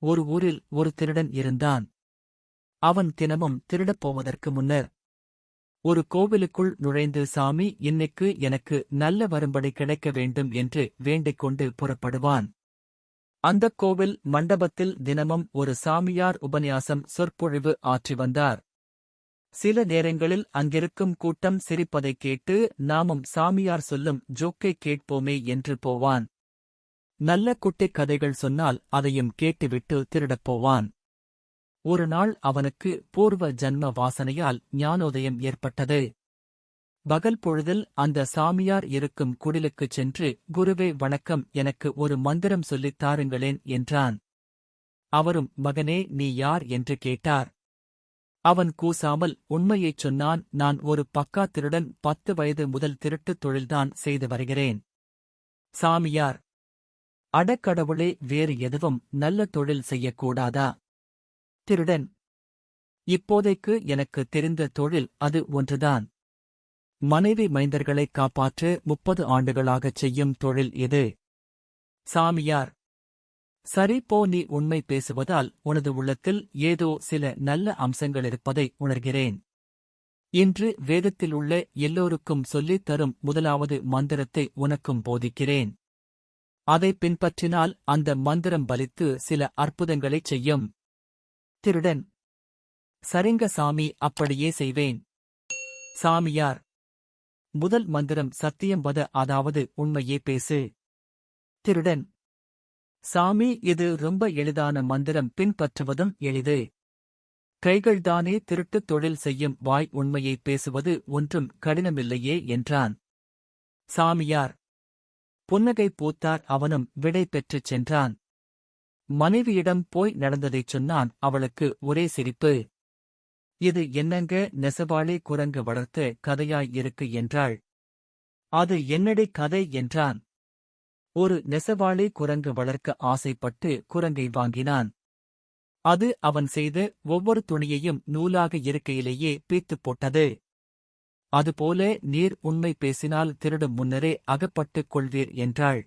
ஒரு ஊரில் ஒரு திருடன் இருந்தான். அவன் தினமும் திருடப் போவதற்கு முன்னர் ஒரு கோவிலுக்குள் நுழைந்து சாமி இன்னைக்கு எனக்கு நல்ல வரும்படி கிடைக்க வேண்டும் என்று வேண்டிக் கொண்டு புறப்படுவான். அந்தக் கோவில் மண்டபத்தில் தினமும் ஒரு சாமியார் உபன்யாசம் சொற்பொழிவு ஆற்றி வந்தார். சில நேரங்களில் அங்கிருக்கும் கூட்டம் சிரிப்பதைக் கேட்டு நாமும் சாமியார் சொல்லும் ஜோக்கை கேட்போமே என்று போவான். நல்ல குட்டிக் கதைகள் சொன்னால் அதையும் கேட்டுவிட்டு திருடப் போவான். ஒரு நாள் அவனுக்கு பூர்வ ஜன்ம வாசனையால் ஞானோதயம் ஏற்பட்டது. பகல் பொழுதில் அந்த சாமியார் இருக்கும் குடிலுக்குச் சென்று, குருவே வணக்கம், எனக்கு ஒரு மந்திரம் சொல்லித் தாருங்களேன் என்றான். அவரும், மகனே நீ யார் என்று கேட்டார். அவன் கூசாமல் உண்மையைச் சொன்னான். நான் ஒரு பக்கா திருடன், 10 வயது முதல் திருட்டுத் தொழில்தான் செய்து வருகிறேன். சாமியார், அடக்கடவுளே, வேறு எதுவும் நல்ல தொழில் செய்யக்கூடாதா? திருடன், இப்போதைக்கு எனக்கு தெரிந்த தொழில் அது ஒன்றுதான். மனைவி மைந்தர்களைக் காப்பாற்ற 30 ஆண்டுகளாகச் செய்யும் தொழில் இது. சாமியார், சரி போ, நீ உண்மை பேசுவதால் உனது உள்ளத்தில் ஏதோ சில நல்ல அம்சங்களிருப்பதை உணர்கிறேன். இன்று வேதத்திலுள்ள எல்லோருக்கும் சொல்லித் தரும் முதலாவது மந்திரத்தை உனக்கும் போதிக்கிறேன். அதை பின்பற்றினால் அந்த மந்திரம் பலித்து சில அற்புதங்களைச் செய்யும். திருடன், சரிங்க சாமி, அப்படியே செய்வேன். சாமியார், முதல் மந்திரம் சத்தியம் வத, அதாவது உண்மையே பேசு. திருடன், சாமி, இது ரொம்ப எளிதான மந்திரம், பின்பற்றுவதும் எளிது. கைகள்தானே திருட்டுத் தொழில் செய்யும், வாய் உண்மையை பேசுவது ஒன்றும் கடினமில்லையே என்றான். சாமியார் புன்னகை பூத்தார். அவனும் விடை பெற்றுச் சென்றான். மனைவியிடம் போய் நடந்ததைச் சொன்னான். அவளுக்கு ஒரே சிரிப்பு. இது என்னங்க நெசவாளி குரங்கு வளர்த்த கதையாய் இருக்கு என்றாள். அது என்னடி கதை என்றான். ஒரு நெசவாளி குரங்கு வளர்க்க ஆசைப்பட்டு குரங்கை வாங்கினான். அது அவன் செய்த ஒவ்வொரு துணியையும் நூலாக இருக்கையிலேயே பீத்துப் போட்டது. அதுபோல நீர் உண்மை பேசினால் திருடும் முன்னரே அகப்பட்டுக் கொள்வீர் என்றாள்.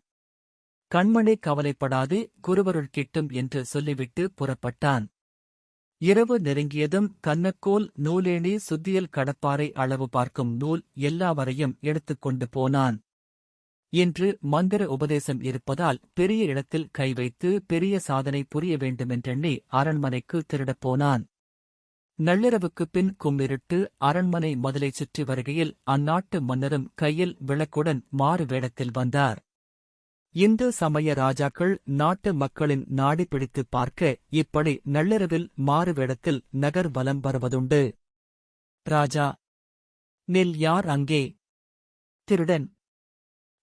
கண்மணி, கவலைப்படாது, குருவருள் கிட்டும் என்று சொல்லிவிட்டு புறப்பட்டான். இரவு நெருங்கியதும் கன்னக்கோல், நூலேணி, சுத்தியல், கடப்பாரை, அளவு பார்க்கும் நூல் எல்லாவரையும் எடுத்துக்கொண்டு போனான். இன்று மந்திர உபதேசம் இருப்பதால் பெரிய இடத்தில் கை வைத்து பெரிய சாதனை புரிய வேண்டுமென்றெண்ணி அரண்மனைக்கு திருடப் போனான். நள்ளிரவுக்குப் பின் கும்மிருட்டு அரண்மனை மதிலைச் சுற்றி வருகையில் அந்நாட்டு மன்னரும் கையில் விளக்குடன் மாறு வேடத்தில் வந்தார். இந்து சமய ராஜாக்கள் நாட்டு மக்களின் நாடி பிடித்துப் பார்க்க இப்படி நள்ளிரவில் மாறு வேடத்தில் நகர் வலம் வருவதுண்டு. ராஜா, நில், யார் அங்கே? திருடன்,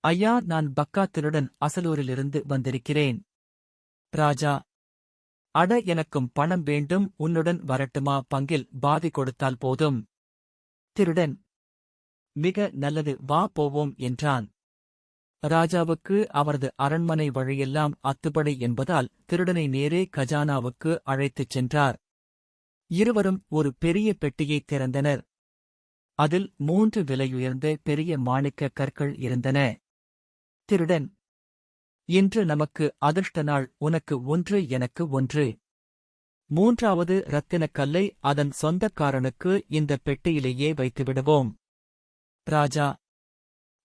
ஐயா, நான் பக்கா திருடன், அசலூரிலிருந்து வந்திருக்கிறேன். ராஜா, அட, எனக்கும் பணம் வேண்டும், உன்னுடன் வரட்டுமா? பங்கில் பாதி கொடுத்தால் போதும். திருடன், மிக நல்லது, வா போவோம் என்றான். ராஜாவுக்கு அவரது அரண்மனை வழியெல்லாம் அத்துப்படை என்பதால் திருடனை நேரே கஜானாவுக்கு அழைத்துச் சென்றார். இருவரும் ஒரு பெரிய பெட்டியைத் திறந்தனர். அதில் 3 விலையுயர்ந்த பெரிய மாணிக்க கற்கள் இருந்தன. திருடன், இன்று நமக்கு அதிர்ஷ்ட நாள், உனக்கு 1, எனக்கு 1. 3வது இரத்தினக் கல்லை அதன் சொந்தக்காரனுக்கு இந்த பெட்டியிலேயே வைத்துவிடுவோம். ராஜா,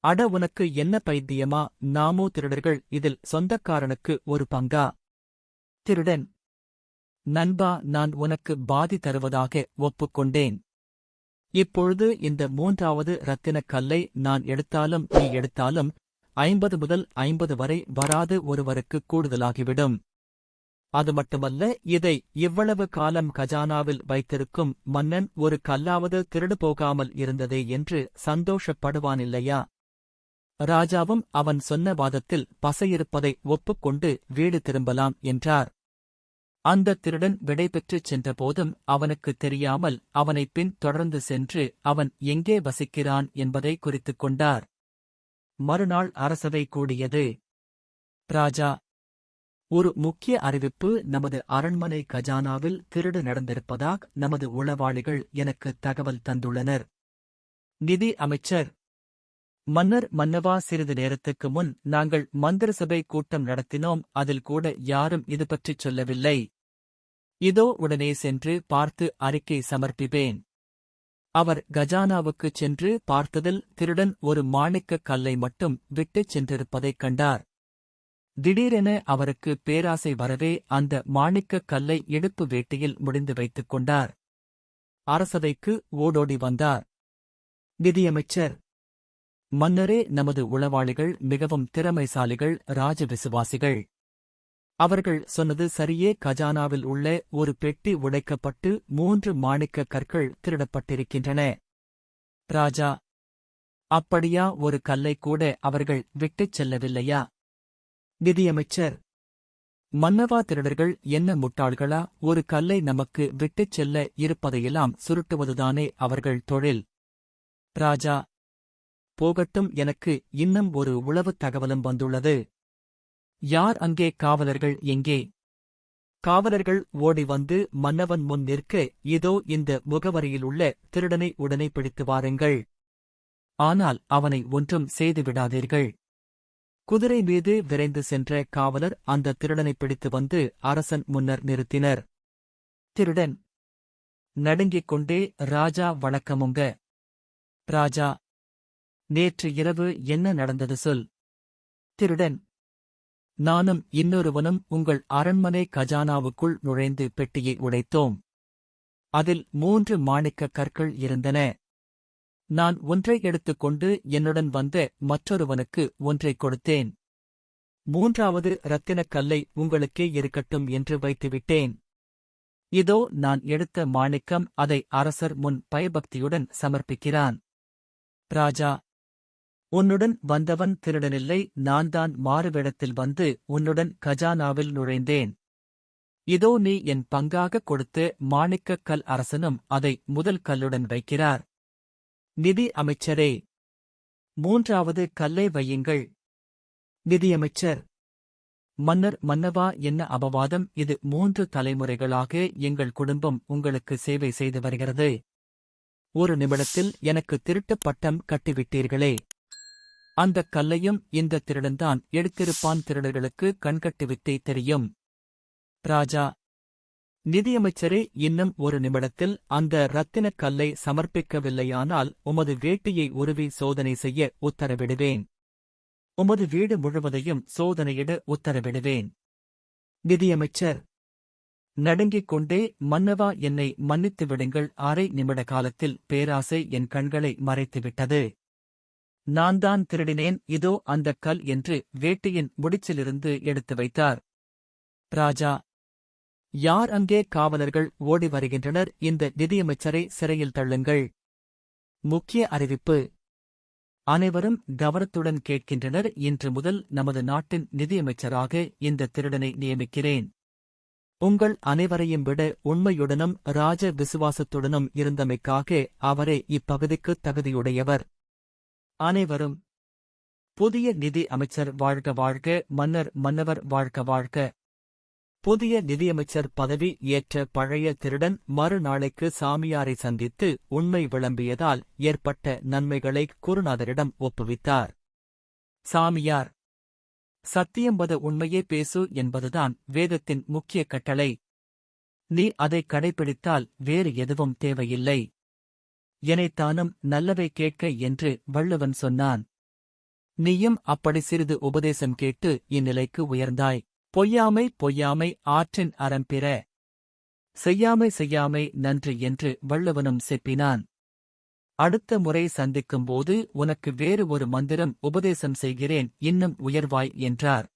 அட, உனக்கு என்ன பைத்தியமா? நாமோ திருடர்கள், இதில் சொந்தக்காரனுக்கு ஒரு பங்கா? திருடன், நண்பா, நான் உனக்கு பாதி தருவதாக ஒப்புக்கொண்டேன். இப்பொழுது இந்த 3வது இரத்தினக் கல்லை நான் எடுத்தாலும் நீ எடுத்தாலும் 50 முதல் 50 வரை வராது, ஒருவருக்கு கூடுதலாகிவிடும். அது மட்டுமல்ல, இதை இவ்வளவு காலம் கஜானாவில் வைத்திருக்கும் மன்னன் ஒரு கல்லாவது திருடு போகாமல் இருந்ததே என்று சந்தோஷப்படுவானில்லையா? ராஜாவும் அவன் சொன்ன வாதத்தில் பசையிருப்பதை ஒப்புக்கொண்டு வீடு திரும்பலாம் என்றார். அந்த திருடன் விடைபெற்றுச் சென்றபோதும் அவனுக்குத் தெரியாமல் அவனைப் பின் தொடர்ந்து சென்று அவன் எங்கே வசிக்கிறான் என்பதை குறித்துக் கொண்டார். மறுநாள் அரசவை கூடியது. ராஜா, ஒரு முக்கிய அறிவிப்பு. நமது அரண்மனை கஜானாவில் திருடு நடந்திருப்பதாக நமது உளவாளிகள் எனக்கு தகவல் தந்துள்ளனர். நிதி அமைச்சர் மன்னர் மன்னவா, சிறிது நேரத்துக்கு முன் நாங்கள் மந்திர சபை கூட்டம் நடத்தினோம், அதில் கூட யாரும் இது பற்றிச் சொல்லவில்லை. இதோ உடனே சென்று பார்த்து அறிக்கை சமர்ப்பிப்பேன். அவர் கஜானாவுக்குச் சென்று பார்த்ததில் திருடன் ஒரு மாணிக்கக் கல்லை மட்டும் விட்டுச் சென்றிருப்பதைக் கண்டார். திடீரென அவருக்கு பேராசை வரவே அந்த மாணிக்கக் கல்லை இடுப்பு வேட்டியில் முடிந்து வைத்துக் கொண்டார். அரசவைக்கு ஓடோடி வந்தார். நிதியமைச்சர்: மன்னரே, நமது உளவாளிகள் மிகவும் திறமைசாலிகள், ராஜ விசுவாசிகள். அவர்கள் சொன்னது சரியே. கஜானாவில் உள்ள ஒரு பெட்டி உடைக்கப்பட்டு 3 மாணிக்கக் கற்கள் திருடப்பட்டிருக்கின்றன. ராஜா: அப்படியா? ஒரு கல்லை கூட அவர்கள் விட்டுச் செல்லவில்லையா? நிதியமைச்சர்: மன்னவா, திருடர்கள் என்ன முட்டாள்களா? ஒரு கல்லை நமக்கு விட்டுச் செல்ல இருப்பதையெல்லாம் சுருட்டுவதுதானே அவர்கள் தொழில். ராஜா: போகட்டும், எனக்கு இன்னும் ஒரு உளவுத் தகவலும் வந்துள்ளது. யார் அங்கே? காவலர்கள் எங்கே? காவலர்கள் ஓடி வந்து மன்னவன் முன் நிற்க, இதோ இந்த முகவரியிலுள்ள திருடனை உடனே பிடித்து வாருங்கள். ஆனால் அவனை ஒன்றும் செய்துவிடாதீர்கள். குதிரை மீது விரைந்து சென்ற காவலர் அந்த திருடனை பிடித்து வந்து அரசன் முன்னர் நிறுத்தினர். திருடன் நடுங்கிக் கொண்டே: ராஜா, வணக்கமுங்க. ராஜா: நேற்று இரவு என்ன நடந்தது சொல். திருடன்: நானும் இன்னொருவனும் உங்கள் அரண்மனை கஜானாவுக்குள் நுழைந்து பெட்டியை உடைத்தோம். அதில் 3 மாணிக்கக் கற்கள் இருந்தன. நான் ஒன்றை எடுத்துக்கொண்டு என்னுடன் வந்த மற்றொருவனுக்கு ஒன்றைக் கொடுத்தேன். 3வது இரத்தினக் கல்லை உங்களுக்கே இருக்கட்டும் என்று வைத்துவிட்டேன். இதோ நான் எடுத்த மாணிக்கம், அதை அரசர் முன் பயபக்தியுடன் சமர்ப்பிக்கிறான். ராஜா: உன்னுடன் வந்தவன் திருடனில்லை, நான்தான் மாறுவேடத்தில் வந்து உன்னுடன் கஜானாவில் நுழைந்தேன். இதோ நீ என் பங்காகக் கொடுத்த மாணிக்கக் கல். அரசனும் அதை முதல் கல்லுடன் வைக்கிறார். நிதி அமைச்சரே, 3வது கல்லை வையுங்கள். நிதியமைச்சர்: மன்னர் மன்னவா, என்ன அபவாதம் இது? 3 தலைமுறைகளாக எங்கள் குடும்பம் உங்களுக்கு சேவை செய்து வருகிறது. ஒரு நிமிடத்தில் எனக்கு திருட்டுப் பட்டம் கட்டிவிட்டீர்களே. அந்தக் கல்லையும் இந்த திருடன்தான் எடுத்திருப்பான். திருடர்களுக்கு கண்கட்டு வித்தை தெரியும். ராஜா: நிதியமைச்சரே, இன்னும் ஒரு நிமிடத்தில் அந்த இரத்தினக் கல்லை சமர்ப்பிக்கவில்லையானால் உமது வேட்டியை உருவி சோதனை செய்ய உத்தரவிடுவேன். உமது வீடு முழுவதையும் சோதனையிட உத்தரவிடுவேன். நிதியமைச்சர் நடுங்கிக் கொண்டே: மன்னவா, என்னை மன்னித்து விடுங்கள். அரை நிமிட காலத்தில் பேராசை என் கண்களை மறைத்துவிட்டது. நான்தான் திருடினேன். இதோ அந்தக் கல் என்று வேட்டியின் முடிச்சிலிருந்து எடுத்து வைத்தார். ராஜா: யார் அங்கே? காவலர்கள் ஓடி வருகின்றனர். இந்த நிதியமைச்சரை சிறையில் தள்ளுங்கள். முக்கிய அறிவிப்பு: அனைவரும் கவனத்துடன் கேட்கின்றனர். இன்று முதல் நமது நாட்டின் நிதியமைச்சராக இந்த திருடனை நியமிக்கிறேன். உங்கள் அனைவரையும் விட உண்மையுடனும் ராஜ விசுவாசத்துடனும் இருந்தமைக்காக அவரே இப்பகுதிக்குத் தகுதியுடையவர். அனைவரும்: புதிய நிதி அமைச்சர் வாழ்க வாழ்க! மன்னர் மன்னவர் வாழ்க வாழ்க! புதிய நிதியமைச்சர் பதவி ஏற்ற பழைய திருடன் மறுநாளைக்கு சாமியாரை சந்தித்து உண்மை விளம்பியதால் ஏற்பட்ட நன்மைகளை குருநாதரிடம் ஒப்புவித்தார். சாமியார்: சத்தியம்பத உண்மையே பேசு என்பதுதான் வேதத்தின் முக்கிய கட்டளை. நீ அதை கடைபிடித்தால் வேறு எதுவும் தேவையில்லை. எனைத்தானும் நல்லவை கேட்க என்று வள்ளுவன் சொன்னான். நீயும் அப்படி சிறிது உபதேசம் கேட்டு இந்நிலைக்கு உயர்ந்தாய். பொய்யாமை பொய்யாமை ஆற்றின் அறம்பிற. செய்யாமை செய்யாமை நன்று என்று வள்ளுவனும் செப்பினான். அடுத்த முறை சந்திக்கும்போது உனக்கு வேறு ஒரு மந்திரம் உபதேசம் செய்கிறேன், இன்னும் உயர்வாய் என்றார்.